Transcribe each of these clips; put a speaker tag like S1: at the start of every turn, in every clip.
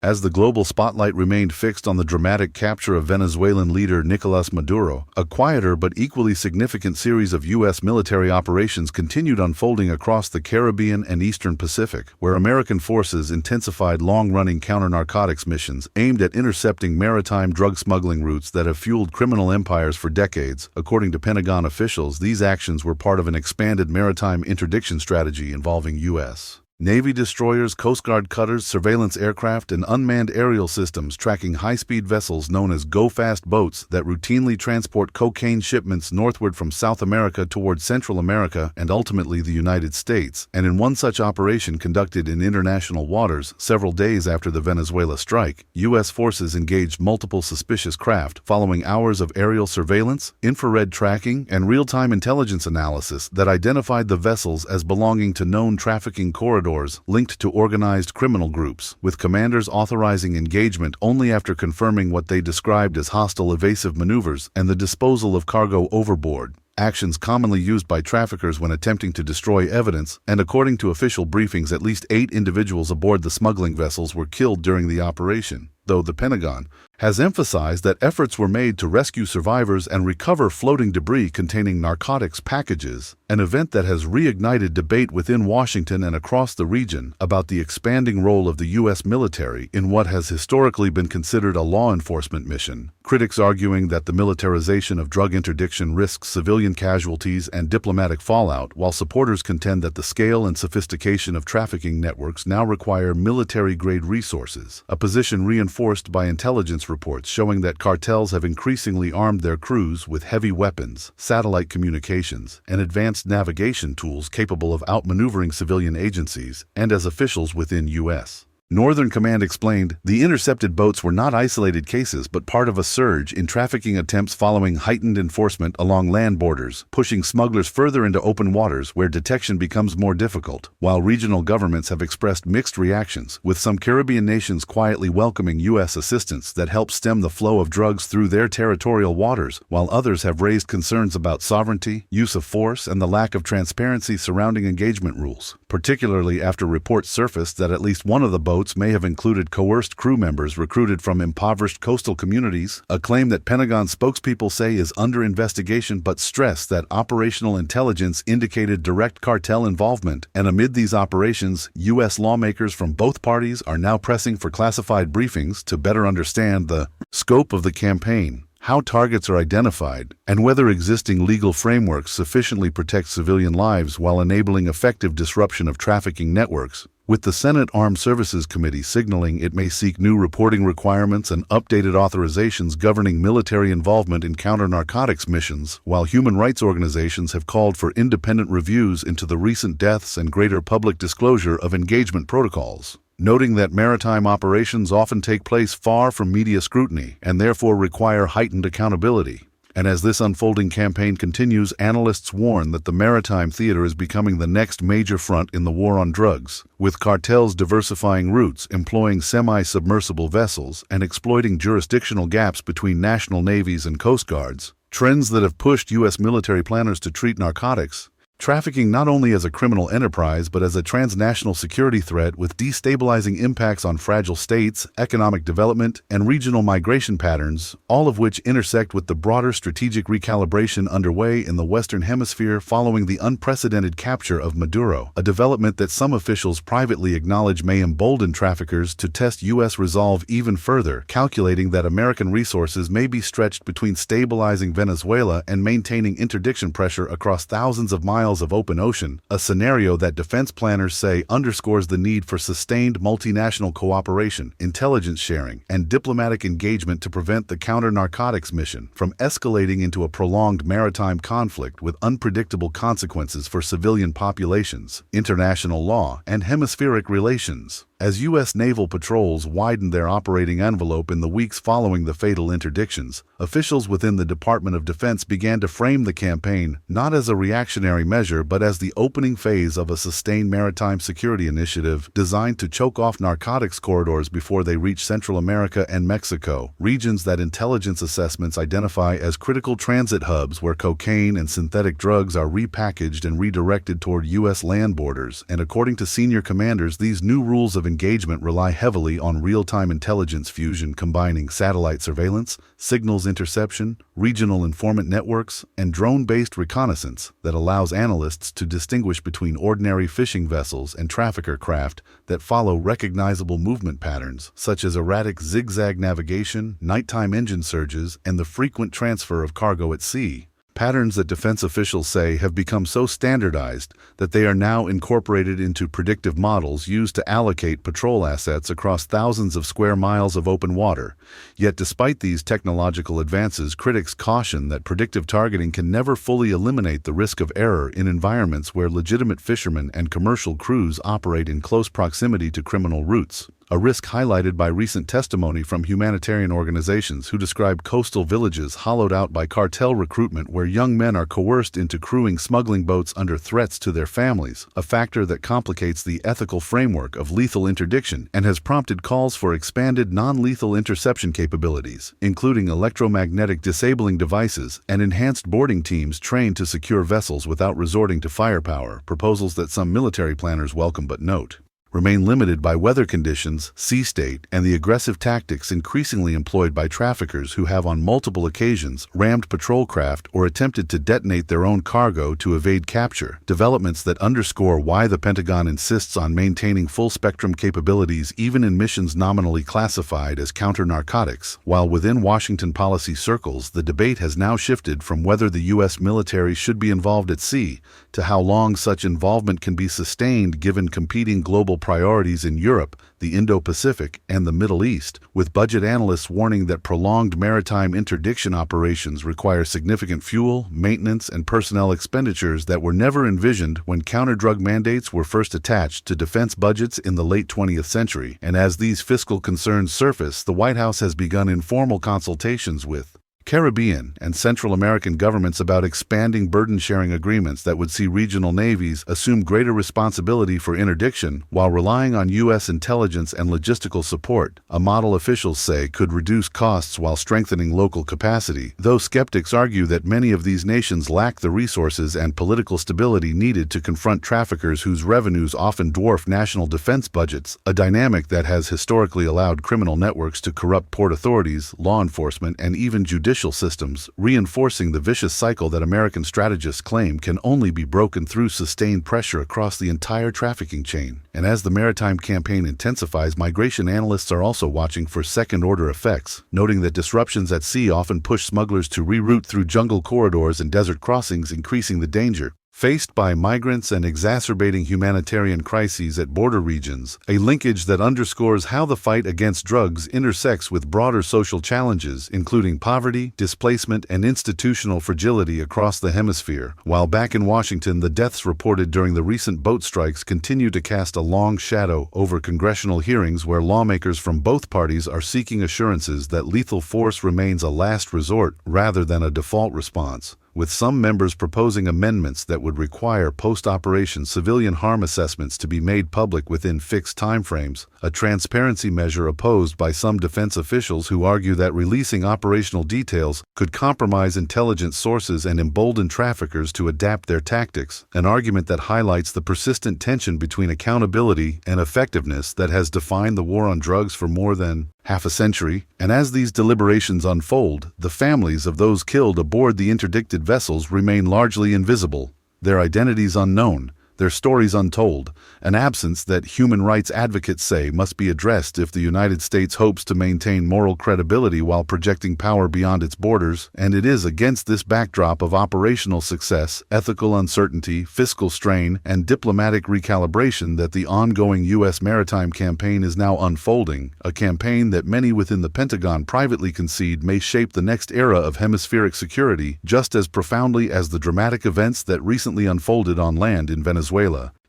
S1: As the global spotlight remained fixed on the dramatic capture of Venezuelan leader Nicolas Maduro, a quieter but equally significant series of U.S. military operations continued unfolding across the Caribbean and Eastern Pacific, where American forces intensified long-running counter-narcotics missions aimed at intercepting maritime drug smuggling routes that have fueled criminal empires for decades. According to Pentagon officials, these actions were part of an expanded maritime interdiction strategy involving U.S. Navy destroyers, Coast Guard cutters, surveillance aircraft, and unmanned aerial systems tracking high-speed vessels known as go-fast boats that routinely transport cocaine shipments northward from South America toward Central America and ultimately the United States. And in one such operation conducted in international waters several days after the Venezuela strike, U.S. forces engaged multiple suspicious craft following hours of aerial surveillance, infrared tracking, and real-time intelligence analysis that identified the vessels as belonging to known trafficking corridors linked to organized criminal groups, with commanders authorizing engagement only after confirming what they described as hostile evasive maneuvers and the disposal of cargo overboard, actions commonly used by traffickers when attempting to destroy evidence. And according to official briefings, at least 8 individuals aboard the smuggling vessels were killed during the operation, though the Pentagon has emphasized that efforts were made to rescue survivors and recover floating debris containing narcotics packages, an event that has reignited debate within Washington and across the region about the expanding role of the U.S. military in what has historically been considered a law enforcement mission, critics arguing that the militarization of drug interdiction risks civilian casualties and diplomatic fallout, while supporters contend that the scale and sophistication of trafficking networks now require military-grade resources, a position reinforced by intelligence reports showing that cartels have increasingly armed their crews with heavy weapons, satellite communications, and advanced navigation tools capable of outmaneuvering civilian agencies. And as officials within U.S. Northern Command explained, the intercepted boats were not isolated cases but part of a surge in trafficking attempts following heightened enforcement along land borders, pushing smugglers further into open waters where detection becomes more difficult. While regional governments have expressed mixed reactions, with some Caribbean nations quietly welcoming U.S. assistance that helps stem the flow of drugs through their territorial waters, while others have raised concerns about sovereignty, use of force, and the lack of transparency surrounding engagement rules, particularly after reports surfaced that at least one of the boats may have included coerced crew members recruited from impoverished coastal communities, a claim that Pentagon spokespeople say is under investigation but stress that operational intelligence indicated direct cartel involvement. And amid these operations, U.S. lawmakers from both parties are now pressing for classified briefings to better understand the scope of the campaign, how targets are identified, and whether existing legal frameworks sufficiently protect civilian lives while enabling effective disruption of trafficking networks, with the Senate Armed Services Committee signaling it may seek new reporting requirements and updated authorizations governing military involvement in counter-narcotics missions, while human rights organizations have called for independent reviews into the recent deaths and greater public disclosure of engagement protocols, noting that maritime operations often take place far from media scrutiny and therefore require heightened accountability. And as this unfolding campaign continues, analysts warn that the maritime theater is becoming the next major front in the war on drugs, with cartels diversifying routes, employing semi-submersible vessels, and exploiting jurisdictional gaps between national navies and coast guards, trends that have pushed U.S. military planners to treat narcotics trafficking not only as a criminal enterprise but as a transnational security threat with destabilizing impacts on fragile states, economic development, and regional migration patterns, all of which intersect with the broader strategic recalibration underway in the Western Hemisphere following the unprecedented capture of Maduro, a development that some officials privately acknowledge may embolden traffickers to test U.S. resolve even further, calculating that American resources may be stretched between stabilizing Venezuela and maintaining interdiction pressure across thousands of miles of open ocean, a scenario that defense planners say underscores the need for sustained multinational cooperation, intelligence sharing, and diplomatic engagement to prevent the counter-narcotics mission from escalating into a prolonged maritime conflict with unpredictable consequences for civilian populations, international law, and hemispheric relations. As U.S. naval patrols widened their operating envelope in the weeks following the fatal interdictions, officials within the Department of Defense began to frame the campaign not as a reactionary measure but as the opening phase of a sustained maritime security initiative designed to choke off narcotics corridors before they reach Central America and Mexico, regions that intelligence assessments identify as critical transit hubs where cocaine and synthetic drugs are repackaged and redirected toward U.S. land borders. And according to senior commanders, these new rules of engagement rely heavily on real-time intelligence fusion combining satellite surveillance, signals interception, regional informant networks, and drone-based reconnaissance that allows analysts to distinguish between ordinary fishing vessels and trafficker craft that follow recognizable movement patterns, such as erratic zigzag navigation, nighttime engine surges, and the frequent transfer of cargo at sea. Patterns that defense officials say have become so standardized that they are now incorporated into predictive models used to allocate patrol assets across thousands of square miles of open water. Yet despite these technological advances, critics caution that predictive targeting can never fully eliminate the risk of error in environments where legitimate fishermen and commercial crews operate in close proximity to criminal routes. A risk highlighted by recent testimony from humanitarian organizations who describe coastal villages hollowed out by cartel recruitment where young men are coerced into crewing smuggling boats under threats to their families, a factor that complicates the ethical framework of lethal interdiction and has prompted calls for expanded non-lethal interception capabilities, including electromagnetic disabling devices and enhanced boarding teams trained to secure vessels without resorting to firepower, proposals that some military planners welcome but note remain limited by weather conditions, sea state, and the aggressive tactics increasingly employed by traffickers who have on multiple occasions rammed patrol craft or attempted to detonate their own cargo to evade capture, developments that underscore why the Pentagon insists on maintaining full-spectrum capabilities even in missions nominally classified as counter-narcotics. While within Washington policy circles, the debate has now shifted from whether the U.S. military should be involved at sea to how long such involvement can be sustained given competing global priorities in Europe, the Indo-Pacific, and the Middle East, with budget analysts warning that prolonged maritime interdiction operations require significant fuel, maintenance, and personnel expenditures that were never envisioned when counter-drug mandates were first attached to defense budgets in the late 20th century. And as these fiscal concerns surface, the White House has begun informal consultations with Caribbean and Central American governments about expanding burden-sharing agreements that would see regional navies assume greater responsibility for interdiction while relying on U.S. intelligence and logistical support, a model officials say could reduce costs while strengthening local capacity, though skeptics argue that many of these nations lack the resources and political stability needed to confront traffickers whose revenues often dwarf national defense budgets, a dynamic that has historically allowed criminal networks to corrupt port authorities, law enforcement, and even judicial systems, reinforcing the vicious cycle that American strategists claim can only be broken through sustained pressure across the entire trafficking chain. And as the maritime campaign intensifies, migration analysts are also watching for second-order effects, noting that disruptions at sea often push smugglers to reroute through jungle corridors and desert crossings, increasing the danger faced by migrants and exacerbating humanitarian crises at border regions, a linkage that underscores how the fight against drugs intersects with broader social challenges, including poverty, displacement, and institutional fragility across the hemisphere. While back in Washington, the deaths reported during the recent boat strikes continue to cast a long shadow over congressional hearings where lawmakers from both parties are seeking assurances that lethal force remains a last resort rather than a default response, with some members proposing amendments that would require post-operation civilian harm assessments to be made public within fixed timeframes, a transparency measure opposed by some defense officials who argue that releasing operational details could compromise intelligence sources and embolden traffickers to adapt their tactics, an argument that highlights the persistent tension between accountability and effectiveness that has defined the war on drugs for more than half a century. And as these deliberations unfold, the families of those killed aboard the interdicted vessels remain largely invisible, their identities unknown, their stories untold, an absence that human rights advocates say must be addressed if the United States hopes to maintain moral credibility while projecting power beyond its borders. And it is against this backdrop of operational success, ethical uncertainty, fiscal strain, and diplomatic recalibration that the ongoing U.S. maritime campaign is now unfolding, a campaign that many within the Pentagon privately concede may shape the next era of hemispheric security just as profoundly as the dramatic events that recently unfolded on land in Venezuela.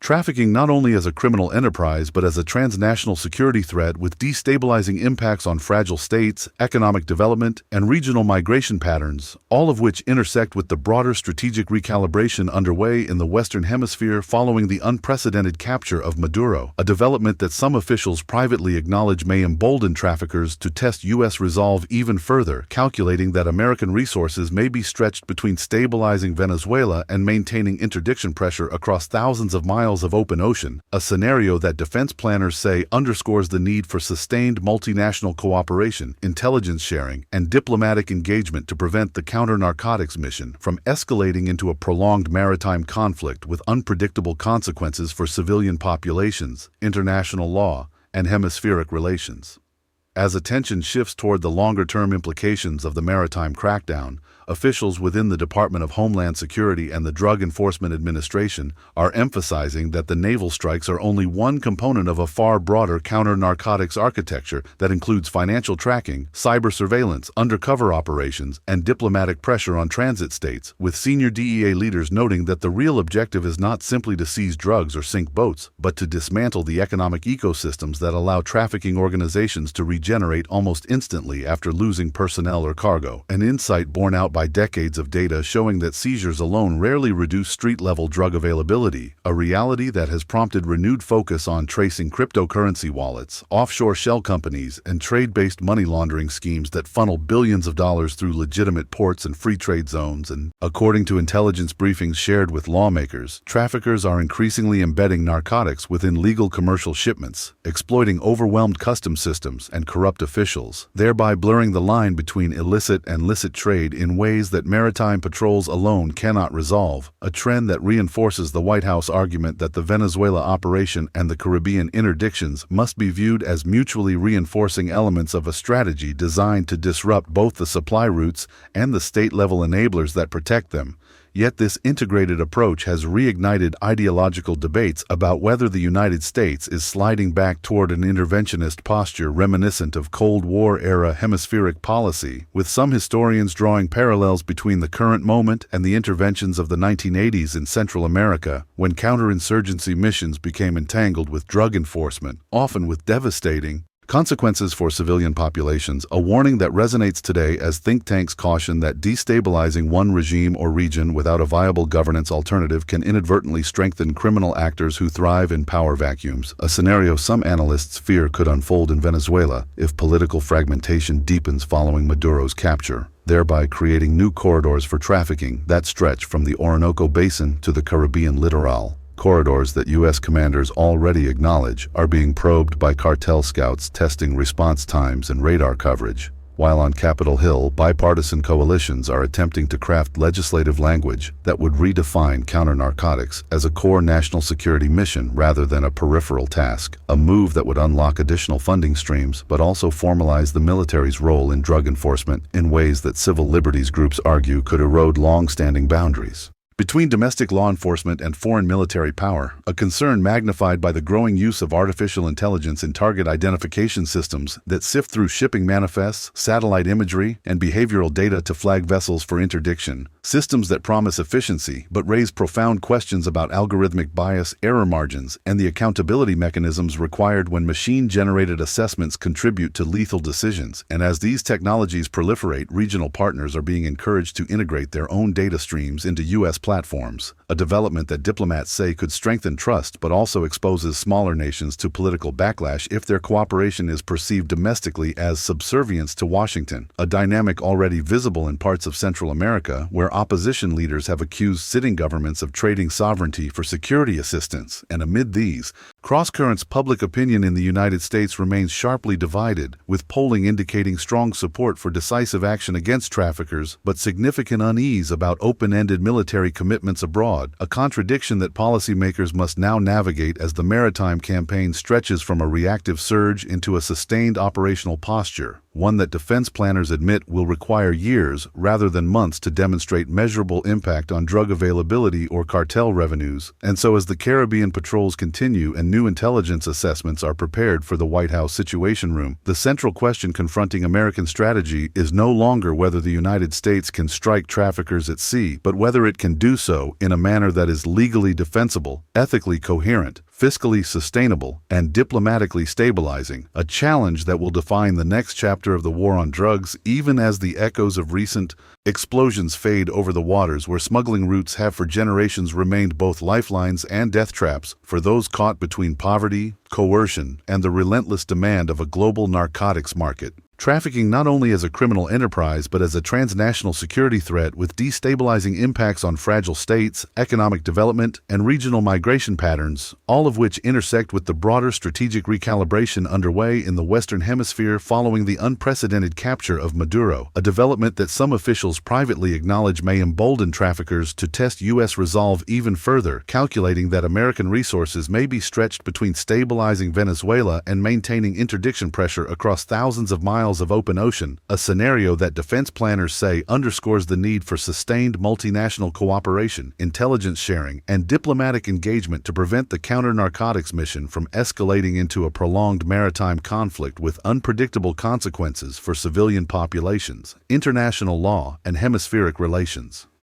S1: Trafficking not only as a criminal enterprise but as a transnational security threat with destabilizing impacts on fragile states, economic development, and regional migration patterns, all of which intersect with the broader strategic recalibration underway in the Western Hemisphere following the unprecedented capture of Maduro, a development that some officials privately acknowledge may embolden traffickers to test U.S. resolve even further, calculating that American resources may be stretched between stabilizing Venezuela and maintaining interdiction pressure across thousands of miles of open ocean, a scenario that defense planners say underscores the need for sustained multinational cooperation, intelligence sharing, and diplomatic engagement to prevent the counter-narcotics mission from escalating into a prolonged maritime conflict with unpredictable consequences for civilian populations, international law, and hemispheric relations. As attention shifts toward the longer-term implications of the maritime crackdown, officials within the Department of Homeland Security and the Drug Enforcement Administration are emphasizing that the naval strikes are only one component of a far broader counter-narcotics architecture that includes financial tracking, cyber surveillance, undercover operations, and diplomatic pressure on transit states, with senior DEA leaders noting that the real objective is not simply to seize drugs or sink boats, but to dismantle the economic ecosystems that allow trafficking organizations to regenerate almost instantly after losing personnel or cargo, an insight borne out by decades of data showing that seizures alone rarely reduce street-level drug availability, a reality that has prompted renewed focus on tracing cryptocurrency wallets, offshore shell companies, and trade-based money laundering schemes that funnel billions of dollars through legitimate ports and free trade zones. And, according to intelligence briefings shared with lawmakers, traffickers are increasingly embedding narcotics within legal commercial shipments, exploiting overwhelmed customs systems and corrupt officials, thereby blurring the line between illicit and licit trade in ways that maritime patrols alone cannot resolve, a trend that reinforces the White House argument that the Venezuela operation and the Caribbean interdictions must be viewed as mutually reinforcing elements of a strategy designed to disrupt both the supply routes and the state-level enablers that protect them. Yet this integrated approach has reignited ideological debates about whether the United States is sliding back toward an interventionist posture reminiscent of Cold War-era hemispheric policy, with some historians drawing parallels between the current moment and the interventions of the 1980s in Central America, when counterinsurgency missions became entangled with drug enforcement, often with devastating consequences for civilian populations, a warning that resonates today as think tanks caution that destabilizing one regime or region without a viable governance alternative can inadvertently strengthen criminal actors who thrive in power vacuums, a scenario some analysts fear could unfold in Venezuela if political fragmentation deepens following Maduro's capture, thereby creating new corridors for trafficking that stretch from the Orinoco Basin to the Caribbean littoral. Corridors that U.S. commanders already acknowledge are being probed by cartel scouts testing response times and radar coverage, while on Capitol Hill, bipartisan coalitions are attempting to craft legislative language that would redefine counter-narcotics as a core national security mission rather than a peripheral task, a move that would unlock additional funding streams but also formalize the military's role in drug enforcement in ways that civil liberties groups argue could erode long-standing boundaries. Between domestic law enforcement and foreign military power, a concern magnified by the growing use of artificial intelligence in target identification systems that sift through shipping manifests, satellite imagery, and behavioral data to flag vessels for interdiction, systems that promise efficiency but raise profound questions about algorithmic bias, error margins, and the accountability mechanisms required when machine-generated assessments contribute to lethal decisions. And as these technologies proliferate, regional partners are being encouraged to integrate their own data streams into U.S. platforms, a development that diplomats say could strengthen trust but also exposes smaller nations to political backlash if their cooperation is perceived domestically as subservience to Washington, a dynamic already visible in parts of Central America where opposition leaders have accused sitting governments of trading sovereignty for security assistance. And amid these cross-currents, public opinion in the United States remains sharply divided, with polling indicating strong support for decisive action against traffickers but significant unease about open-ended military commitments abroad, a contradiction that policymakers must now navigate as the maritime campaign stretches from a reactive surge into a sustained operational posture, one that defense planners admit will require years rather than months to demonstrate measurable impact on drug availability or cartel revenues. And so as the Caribbean patrols continue and and new intelligence assessments are prepared for the White House Situation Room, the central question confronting American strategy is no longer whether the United States can strike traffickers at sea, but whether it can do so in a manner that is legally defensible, ethically coherent, fiscally sustainable, and diplomatically stabilizing, a challenge that will define the next chapter of the war on drugs even as the echoes of recent explosions fade over the waters where smuggling routes have for generations remained both lifelines and death traps for those caught between poverty, coercion, and the relentless demand of a global narcotics market. Trafficking not only as a criminal enterprise but as a transnational security threat with destabilizing impacts on fragile states, economic development, and regional migration patterns, all of which intersect with the broader strategic recalibration underway in the Western Hemisphere following the unprecedented capture of Maduro, a development that some officials privately acknowledge may embolden traffickers to test U.S. resolve even further, calculating that American resources may be stretched between stabilizing Venezuela and maintaining interdiction pressure across thousands of miles of open ocean, a scenario that defense planners say underscores the need for sustained multinational cooperation, intelligence sharing, and diplomatic engagement to prevent the counter-narcotics mission from escalating into a prolonged maritime conflict with unpredictable consequences for civilian populations, international law, and hemispheric relations.